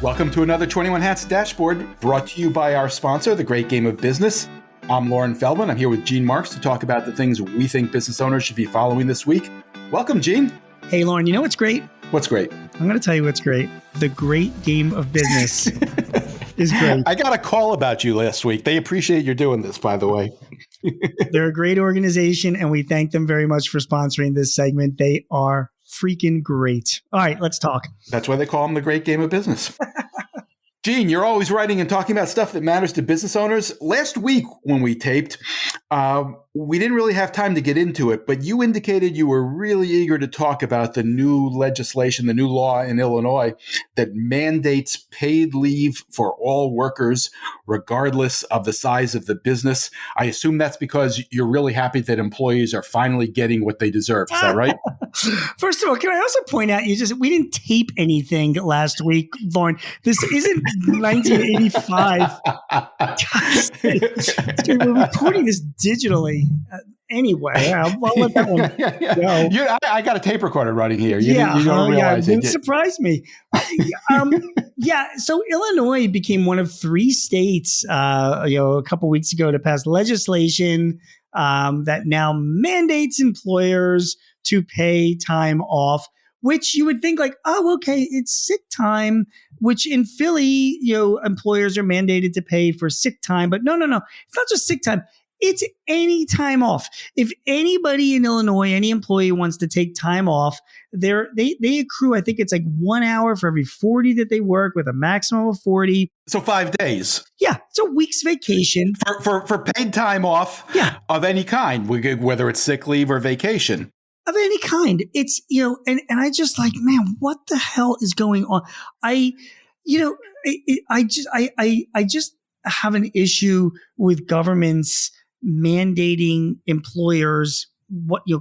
Welcome to another 21 Hats Dashboard, brought to you by our sponsor, The Great Game of Business. I'm Loren Feldman. I'm here with Gene Marks to talk about the things we think business owners should be following this week. Welcome, Gene. Hey, Loren, you know what's great? What's great? I'm going to tell you what's great. The Great Game of Business is great. I got a call about you last week. They appreciate you doing this, by the way. They're a great organization, and we thank them very much for sponsoring this segment. They are freaking great. All right, let's talk. That's why they call them The Great Game of Business. Gene, you're always writing and talking about stuff that matters to business owners. Last week when we taped, we didn't really have time to get into it, but you indicated you were really eager to talk about the new legislation, the new law in Illinois that mandates paid leave for all workers, regardless of the size of the business. I assume that's because you're really happy that employees are finally getting what they deserve. Is that right? First of all, can I also point out, we didn't tape anything last week, Loren. This isn't 1985. We're recording this digitally. Anyway, I'll let that one go. I got a tape recorder running here. You don't realize it. It surprised me. So Illinois became one of 3 states, a couple weeks ago to pass legislation that now mandates employers to pay time off, which you would think like, oh, okay, it's sick time, which in Philly, employers are mandated to pay for sick time. But no. It's not just sick time. It's any time off. If anybody in Illinois, any employee wants to take time off, they accrue, I think it's like 1 hour for every 40 that they work with a maximum of 40. So 5 days. Yeah. It's a week's vacation. For paid time off of any kind, whether it's sick leave or vacation. Of any kind. It's, and I just like, man, what the hell is going on? I just have an issue with governments mandating employers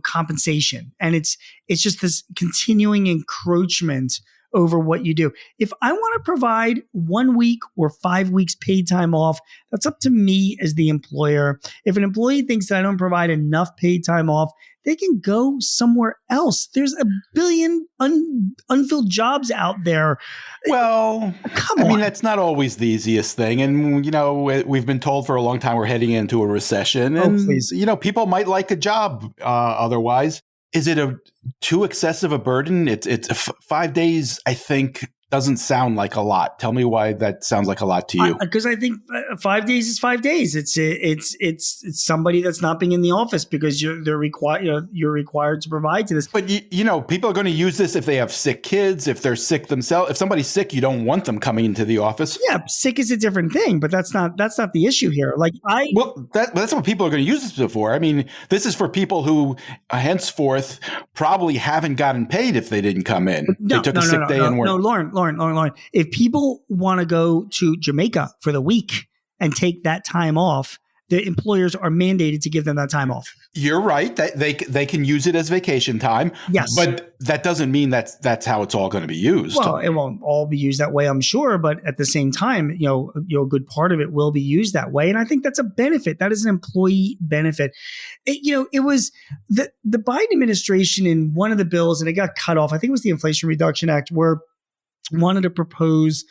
compensation. And it's just this continuing encroachment over what you do. If I want to provide 1 week or 5 weeks paid time off, that's up to me as the employer. If an employee thinks that I don't provide enough paid time off, they can go somewhere else. There's a billion unfilled jobs out there. Well, come on. I mean, that's not always the easiest thing. And, we've been told for a long time we're heading into a recession. And, please. People might like a job otherwise. Is it too excessive a burden? It's 5 days, I think, doesn't sound like a lot. Tell me why that sounds like a lot to you. Because I think 5 days is 5 days. It's somebody that's not being in the office because you're required to provide to this. But people are going to use this if they have sick kids, if they're sick themselves. If somebody's sick, you don't want them coming into the office. Yeah, sick is a different thing, but that's not the issue here. That's what people are going to use this for. I mean, this is for people who henceforth probably haven't gotten paid if they didn't come in. They took a sick day and work. No, Loren. If people want to go to Jamaica for the week and take that time off, the employers are mandated to give them that time off. You're right. They can use it as vacation time. Yes. But that doesn't mean that's how it's all going to be used. Well, it won't all be used that way, I'm sure. But at the same time, a good part of it will be used that way. And I think that's a benefit. That is an employee benefit. It was the Biden administration in one of the bills, and it got cut off. I think it was the Inflation Reduction Act, where wanted to propose,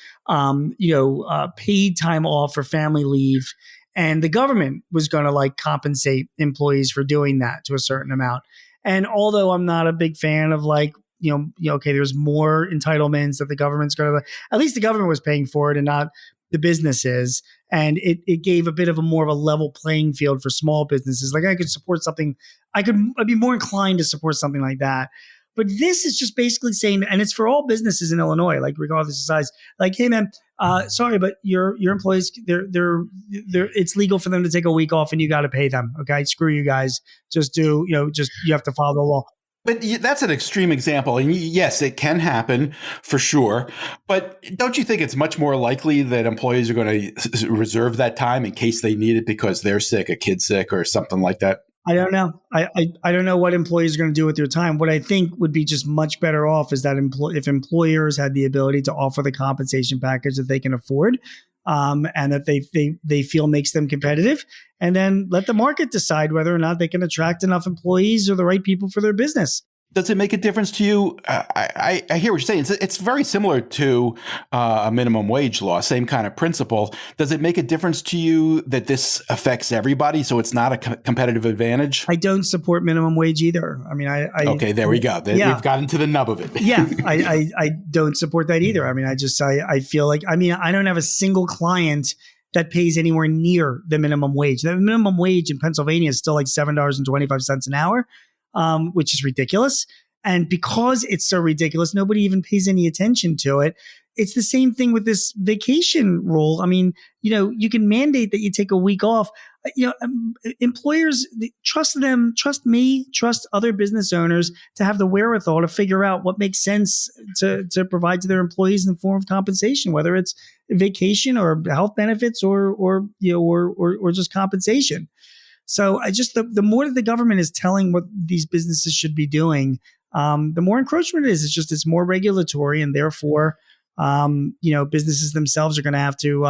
paid time off for family leave. And the government was going to compensate employees for doing that to a certain amount. And although I'm not a big fan of there's more entitlements that the government's going to, at least the government was paying for it and not the businesses. And it gave a bit of more of a level playing field for small businesses. I could support something, I'd be more inclined to support something like that. But this is just basically saying, and it's for all businesses in Illinois, regardless of size, hey man, sorry, but your employees, it's legal for them to take a week off and you got to pay them. Okay. Screw you guys. You have to follow the law. But that's an extreme example. And yes, it can happen for sure. But don't you think it's much more likely that employees are going to reserve that time in case they need it because they're sick, a kid's sick or something like that? I don't know. I don't know what employeers are going to do with their time. What I think would be just much better off is that if employers had the ability to offer the compensation package that they can afford, and that they feel makes them competitive, and then let the market decide whether or not they can attract enough employees or the right people for their business. Does it make a difference to you? I hear what you're saying. It's very similar to a minimum wage law, same kind of principle. Does it make a difference to you that this affects everybody, so it's not a competitive advantage? I don't support minimum wage either. I mean, okay, there we go. Yeah. We've gotten to the nub of it. Yeah, I don't support that either. I mean, I feel like, I mean, I don't have a single client that pays anywhere near the minimum wage. The minimum wage in Pennsylvania is still like $7.25 an hour, which is ridiculous. And because it's so ridiculous, nobody even pays any attention to it. It's the same thing with this vacation rule. I mean, you can mandate that you take a week off. Employers, trust them, trust me, trust other business owners to have the wherewithal to figure out what makes sense to provide to their employees in the form of compensation, whether it's vacation or health benefits or just compensation. So the more that the government is telling what these businesses should be doing, the more encroachment it is. It's more regulatory, and therefore, businesses themselves are going to have to,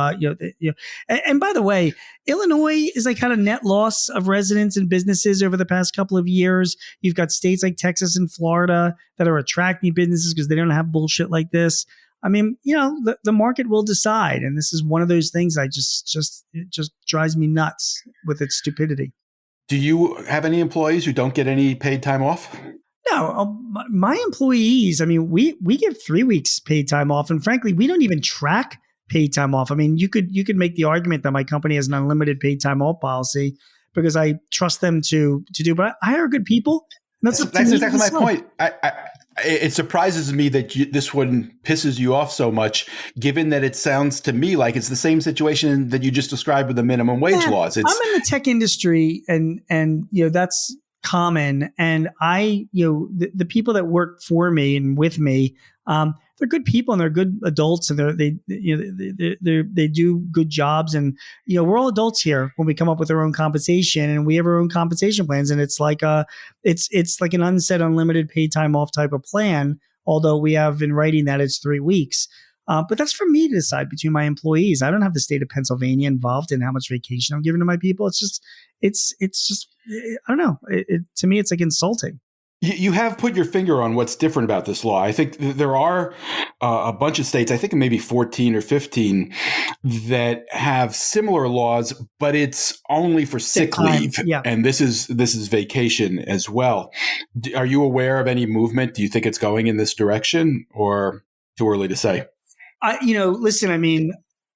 and by the way, Illinois is like had a net loss of residents and businesses over the past couple of years. You've got states like Texas and Florida that are attracting businesses because they don't have bullshit like this. I mean, the market will decide. And this is one of those things it just drives me nuts with its stupidity. Do you have any employees who don't get any paid time off? No, my employees, I mean, we get 3 weeks paid time off. And frankly, we don't even track paid time off. I mean, you could make the argument that my company has an unlimited paid time off policy because I trust them to do, but I hire good people. That's exactly my point. It surprises me that this one pisses you off so much, given that it sounds to me like it's the same situation that you just described with the minimum wage laws. I'm in the tech industry, and that's common. And the people that work for me and with me, they're good people and they're good adults, and they do good jobs. And we're all adults here when we come up with our own compensation, and we have our own compensation plans. And it's like it's like an unsaid unlimited paid time off type of plan. Although we have in writing that it's 3 weeks. But that's for me to decide between my employees. I don't have the state of Pennsylvania involved in how much vacation I'm giving to my people. It's just I don't know. To me, it's like insulting. You have put your finger on what's different about this law. I think there are a bunch of states, I think maybe 14 or 15, that have similar laws, but it's only for sick leave. Yeah. And this is vacation as well. Are you aware of any movement? Do you think it's going in this direction, or too early to say? Listen, I mean,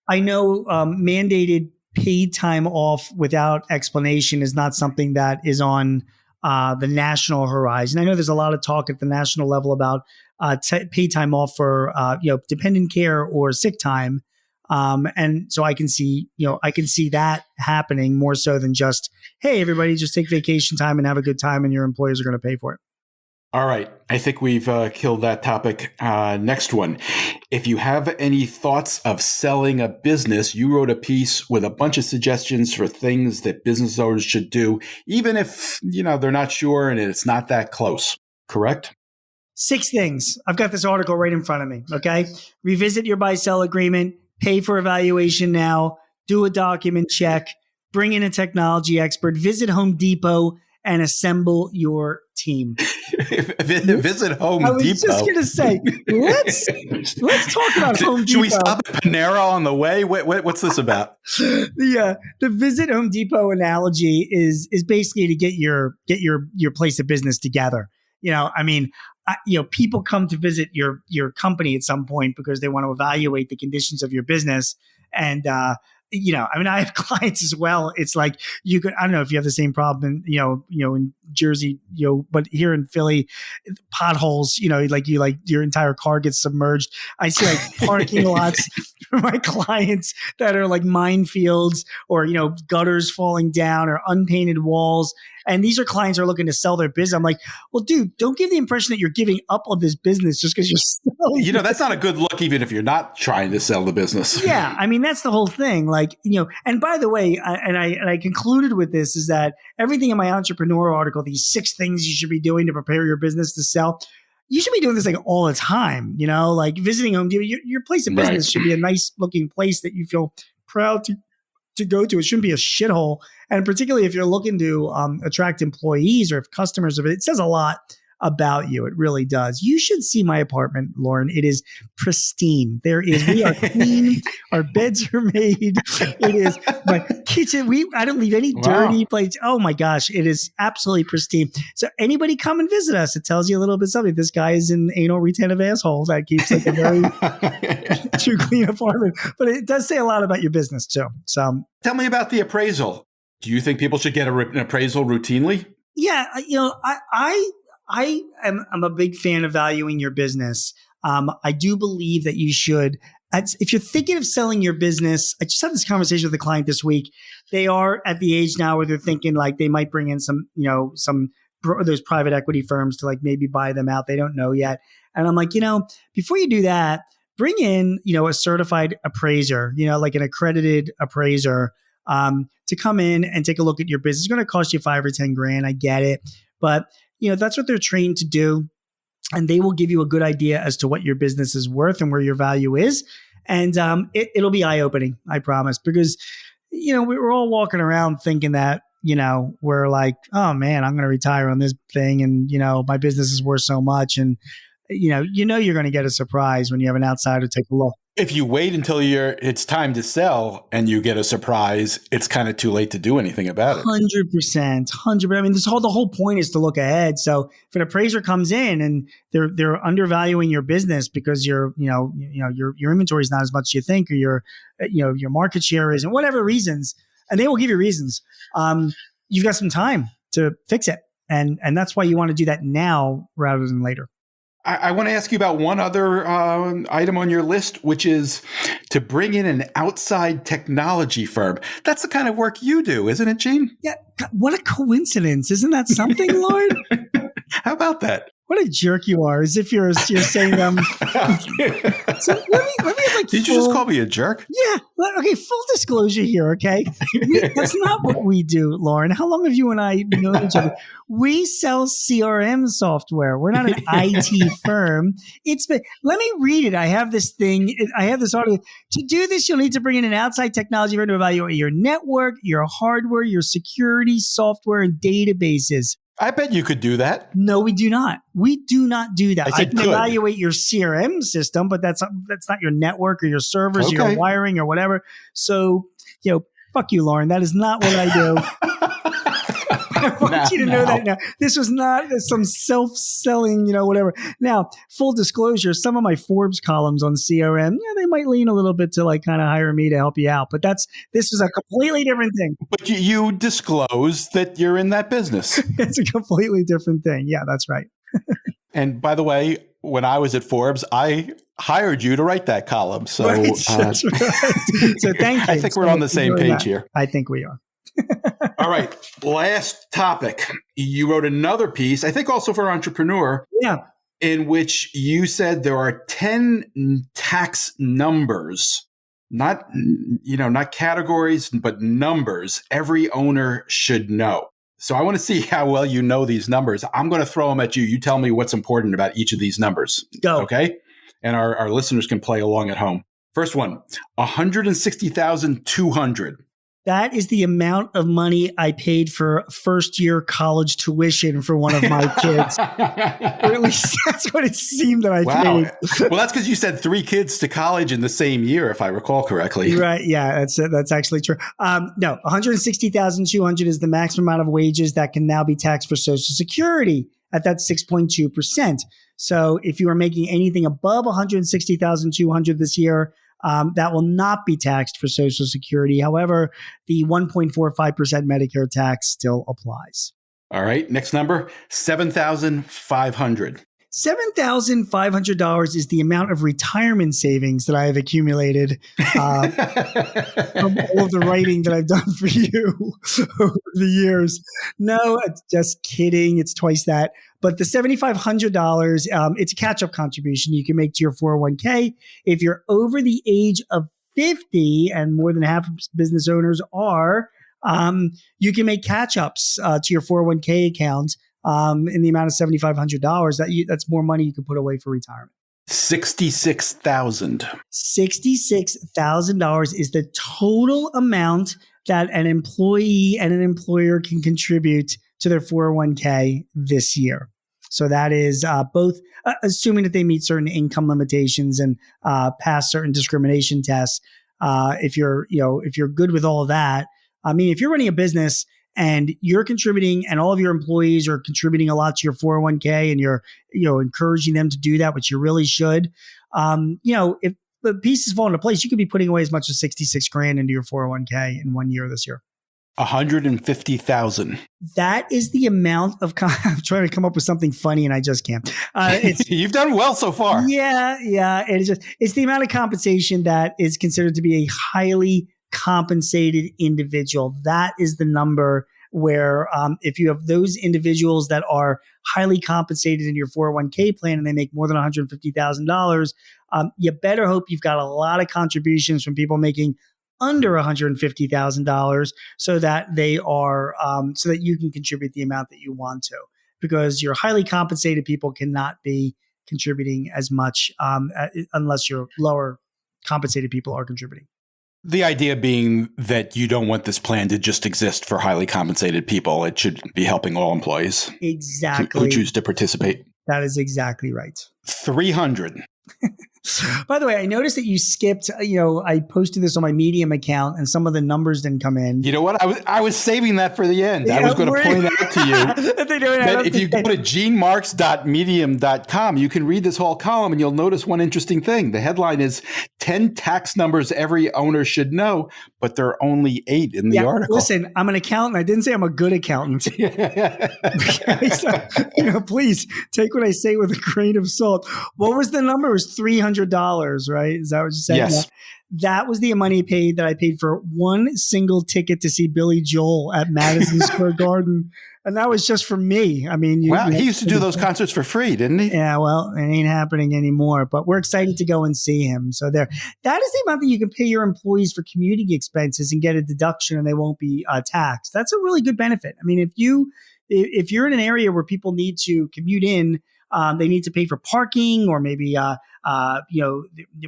I know mandated paid time off without explanation is not something that is on the national horizon. I know there's a lot of talk at the national level about paid time off for dependent care or sick time, and so I can see that happening more so than just, hey, everybody just take vacation time and have a good time, and your employers are going to pay for it. All right. I think we've killed that topic. Next one. If you have any thoughts of selling a business, you wrote a piece with a bunch of suggestions for things that business owners should do, even if, they're not sure and it's not that close. Correct? 6 things. I've got this article right in front of me. Okay. Revisit your buy-sell agreement, pay for evaluation now, do a document check, bring in a technology expert, visit Home Depot, and assemble your team. Visit Home Depot. I was just going to say, let's talk about Home Depot. Should we stop at Panera on the way? What's this about? The visit Home Depot analogy is basically to get your place of business together. People come to visit your company at some point because they want to evaluate the conditions of your business. And I have clients as well. It's like I don't know if you have the same problem in Jersey, but here in Philly, potholes, your entire car gets submerged. I see like parking lots for my clients that are like minefields, or, gutters falling down, or unpainted walls. And these are clients who are looking to sell their business. I'm like, well, dude, don't give the impression that you're giving up on this business just because you're selling. That's not a good look, even if you're not trying to sell the business. Yeah. I mean, that's the whole thing. Like, and by the way, I concluded with this, is that everything in my entrepreneur article, these 6 things you should be doing to prepare your business to sell, you should be doing this like all the time, like visiting Home Depot. Your place of business should be a nice looking place that you feel proud to go to. It shouldn't be a shithole. And particularly if you're looking to attract employees or if customers of it says a lot about you. It really does. You should see my apartment, Loren. It is pristine. We are clean. Our beds are made. It is my kitchen. I don't leave any dirty plates. Oh my gosh. It is absolutely pristine. So anybody come and visit us. It tells you a little bit something. This guy is an anal retentive asshole that keeps like a very too clean apartment, but it does say a lot about your business too. So tell me about the appraisal. Do you think people should get an appraisal routinely? Yeah, I'm a big fan of valuing your business. I do believe that you should. If you're thinking of selling your business, I just had this conversation with a client this week. They are at the age now where they're thinking like they might bring in some those private equity firms to like maybe buy them out. They don't know yet. And I'm like, before you do that, bring in, a certified appraiser, like an accredited appraiser, to come in and take a look at your business. It's going to cost you $5 or $10,000. I get it. But, that's what they're trained to do. And they will give you a good idea as to what your business is worth and where your value is. And it'll be eye-opening, I promise. Because, we're all walking around thinking that, we're like, oh man, I'm going to retire on this thing. And, my business is worth so much. And, you're going to get a surprise when you have an outsider take a look. If you wait until it's time to sell and you get a surprise, it's kind of too late to do anything about it. 100%. I mean, the whole point is to look ahead. So if an appraiser comes in and they're undervaluing your business because your inventory is not as much as you think, or your market share isn't, whatever reasons, and they will give you reasons, you've got some time to fix it. And that's why you want to do that now rather than later. I want to ask you about one other item on your list, which is to bring in an outside technology firm. That's the kind of work you do, isn't it, Gene? Yeah. What a coincidence. Isn't that something, Lord? How about that? What a jerk you are, as if you're saying, so let me like, did you just call me a jerk? Yeah. Okay. Full disclosure here. Okay. That's not what we do, Loren. How long have you and I known each other? We sell CRM software. We're not an IT firm. Let me read it. I have this thing. I have this article. To do this, you'll need to bring in an outside technology firm to evaluate your network, your hardware, your security, software, and databases. I bet you could do that. No, we do not. We do not do that. I can good. evaluate your CRM system, but that's not your network or your servers or your wiring or whatever. So, fuck you, Loren. That is not what I do. I want you to know that now. This was not some self-selling, whatever. Now, full disclosure, some of my Forbes columns on CRM, they might lean a little bit to like kind of hire me to help you out. But this is a completely different thing. But you disclose that you're in that business. It's a completely different thing. Yeah, that's right. And by the way, when I was at Forbes, I hired you to write that column. So, that's right. So thank you. I think we're on the same page here. I think we are. All right. Last topic. You wrote another piece, I think also for Entrepreneur, in which you said there are 10 tax numbers, not categories, but numbers every owner should know. So I want to see how well you know these numbers. I'm going to throw them at you. You tell me what's important about each of these numbers. Go. Okay? And our listeners can play along at home. First one, $160,200. That is the amount of money I paid for first-year college tuition for one of my kids. Or at least that's what it seemed that I paid. Well, that's because you said 3 kids to college in the same year, if I recall correctly. Right. Yeah, that's actually true. No, $160,200 is the maximum amount of wages that can now be taxed for Social Security at that 6.2%. So if you are making anything above $160,200 this year, that will not be taxed for Social Security. However, the 1.45% Medicare tax still applies. All right. Next number, $7,500. $7,500 is the amount of retirement savings that I have accumulated from all of the writing that I've done for you over the years. No, just kidding. It's twice that. But the $7,500, it's a catch-up contribution you can make to your 401k. If you're over the age of 50, and more than half of business owners are, you can make catch-ups to your 401k account in the amount of $7,500. That's more money you can put away for retirement. $66,000. $66,000 is the total amount that an employee and an employer can contribute to their 401k this year. So that is both assuming that they meet certain income limitations and pass certain discrimination tests. If you're good with all of that, I mean, if you're running a business and you're contributing and all of your employees are contributing a lot to your 401k and you're, encouraging them to do that, which you really should, if the pieces fall into place, you could be putting away as much as 66 grand into your 401k in 1 year this year. 150,000. That is the amount of, I'm trying to come up with something funny and I just can't. You've done well so far. Yeah. It's the amount of compensation that is considered to be a highly compensated individual. That is the number where if you have those individuals that are highly compensated in your 401k plan and they make more than $150,000, you better hope you've got a lot of contributions from people making under $150,000 so that they are so that you can contribute the amount that you want to, because your highly compensated people cannot be contributing as much unless your lower compensated people are contributing. The idea being that you don't want this plan to just exist for highly compensated people. It should be helping all employees. Exactly. Who choose to participate. That is exactly right. 300. By the way, I noticed that you skipped, I posted this on my Medium account and some of the numbers didn't come in. You know what? I was saving that for the end. I was going to point out to you that if you go to genemarks.medium.com, you can read this whole column and you'll notice one interesting thing. The headline is 10 tax numbers every owner should know, but there are only 8 in the article. Listen, I'm an accountant. I didn't say I'm a good accountant. Okay, so, please take what I say with a grain of salt. What was the number? It was $300, right? Is that what you said? Yes. That was the money that I paid for one single ticket to see Billy Joel at Madison Square Garden. And that was just for me. I mean, he used to do those concerts for free, didn't he? Yeah, well, it ain't happening anymore, but we're excited to go and see him. So that is the amount that you can pay your employees for commuting expenses and get a deduction and they won't be taxed. That's a really good benefit. I mean, if you're in an area where people need to commute in, they need to pay for parking or maybe, the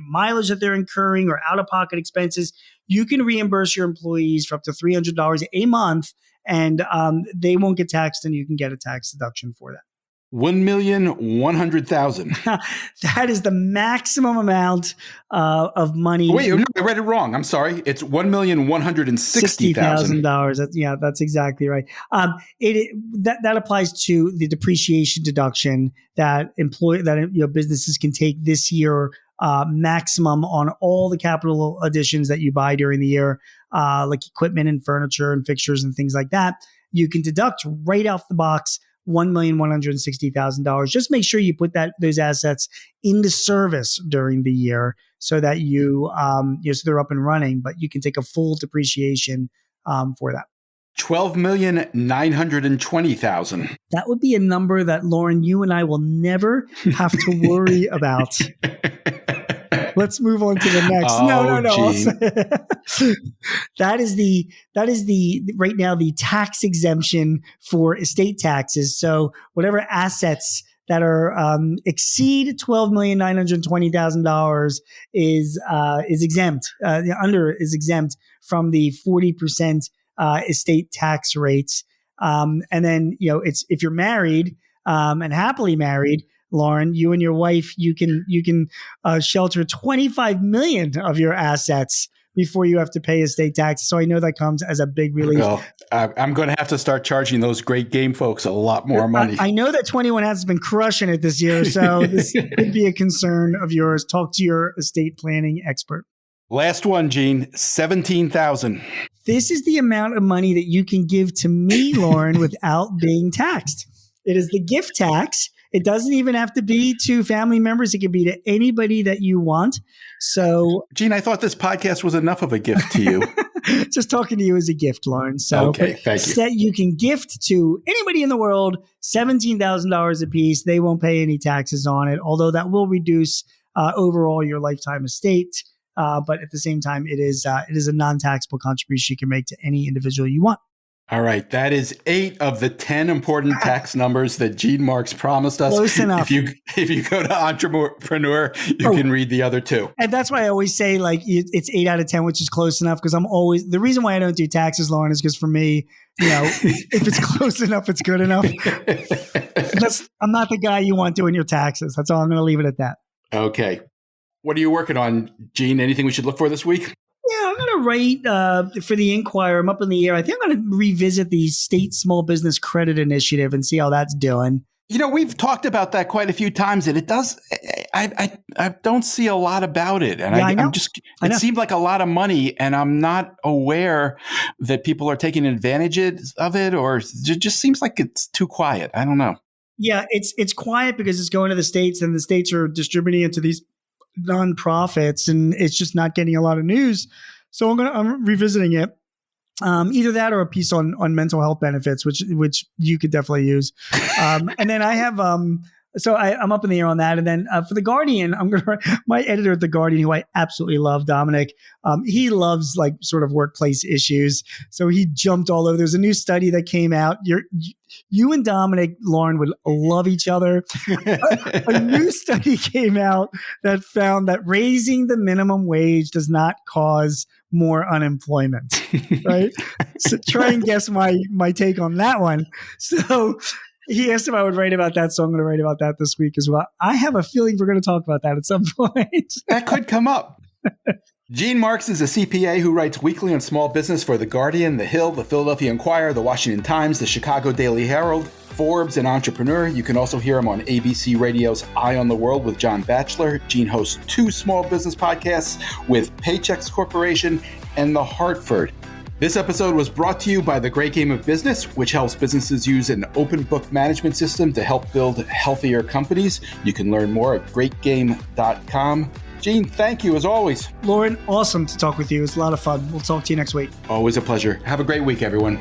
mileage that they're incurring or out-of-pocket expenses. You can reimburse your employees for up to $300 a month, and they won't get taxed, and you can get a tax deduction for that. 1,100,000. That is the maximum amount of money. Wait, no, I read it wrong. I'm sorry. It's $1,160,000. That's exactly right. That applies to the depreciation deduction that businesses can take this year, maximum on all the capital additions that you buy during the year, like equipment and furniture and fixtures and things like that. You can deduct right off the box $1,160,000. Just make sure you put those assets into service during the year so that so they're up and running. But you can take a full depreciation for that. 12,920,000. That would be a number that, Loren, you and I will never have to worry about. Let's move on to the next. No. That is the right now the tax exemption for estate taxes. So whatever assets that are exceed $12,920,000 is exempt. Is exempt from the 40% estate tax rates. And then it's if you're married and happily married, Loren, you and your wife, you can shelter 25 million of your assets before you have to pay estate tax. So I know that comes as a big relief. Well, I'm going to have to start charging those great game folks a lot more money. I know that 21 has been crushing it this year, so this could be a concern of yours. Talk to your estate planning expert. Last one, Gene, 17,000. This is the amount of money that you can give to me, Loren, without being taxed. It is the gift tax. It doesn't even have to be to family members. It can be to anybody that you want. So, Gene, I thought this podcast was enough of a gift to you. Just talking to you is a gift, Loren. So, okay, thank you. You can gift to anybody in the world $17,000 a piece. They won't pay any taxes on it, although that will reduce overall your lifetime estate. But at the same time, it is a non-taxable contribution you can make to any individual you want. All right. That is 8 of the 10 important tax numbers that Gene Marks promised us. Close enough. If you go to Entrepreneur, you can read the other 2. And that's why I always say like it's 8 out of 10, which is close enough. Because the reason why I don't do taxes, Loren, is because for me, if it's close enough, it's good enough. I'm not the guy you want doing your taxes. That's all. I'm going to leave it at that. Okay. What are you working on, Gene? Anything we should look for this week? Yeah, I'm going to write for the Inquirer. I'm up in the air. I think I'm going to revisit the State Small Business Credit Initiative and see how that's doing. We've talked about that quite a few times, and it does. I don't see a lot about it, and yeah, it seemed like a lot of money, and I'm not aware that people are taking advantage of it, or it just seems like it's too quiet. I don't know. Yeah, it's quiet because it's going to the states, and the states are distributing it to these nonprofits, and it's just not getting a lot of news. So I'm revisiting it. Either that or a piece on mental health benefits, which you could definitely use. And then I have I'm up in the air on that. And then for The Guardian, my editor at The Guardian, who I absolutely love, Dominic, he loves like sort of workplace issues. So he jumped all over. There's a new study that came out. You and Dominic, Loren, would love each other. A new study came out that found that raising the minimum wage does not cause more unemployment, right? So try and guess my take on that one. So he asked if I would write about that, so I'm going to write about that this week as well. I have a feeling we're going to talk about that at some point. That could come up. Gene Marks is a CPA who writes weekly on small business for The Guardian, The Hill, The Philadelphia Inquirer, The Washington Times, The Chicago Daily Herald, Forbes, and Entrepreneur. You can also hear him on ABC Radio's Eye on the World with John Batchelor. Gene hosts 2 small business podcasts with Paychex Corporation and The Hartford. This episode was brought to you by The Great Game of Business, which helps businesses use an open book management system to help build healthier companies. You can learn more at greatgame.com. Gene, thank you as always. Loren, awesome to talk with you. It's a lot of fun. We'll talk to you next week. Always a pleasure. Have a great week, everyone.